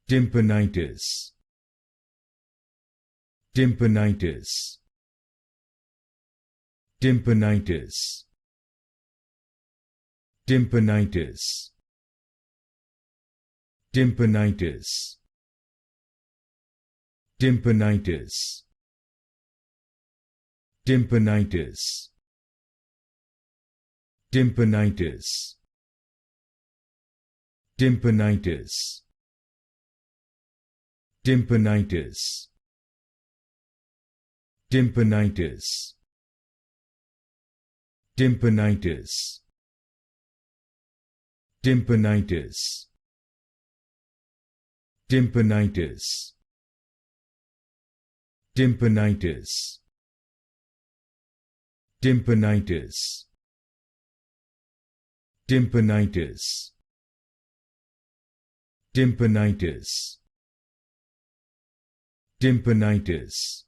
Tympanitis. Tympanitis. Tympanitis. Tympanitis. Tympanitis. Tympanitis. Tympanitis. Tympanitis. Tympanitis. Tympanitis. Tympanitis. Tympanitis. Tympanitis. Tympanitis. Tympanitis. Tympanitis. Tympanitis. Tympanitis. Tympanitis.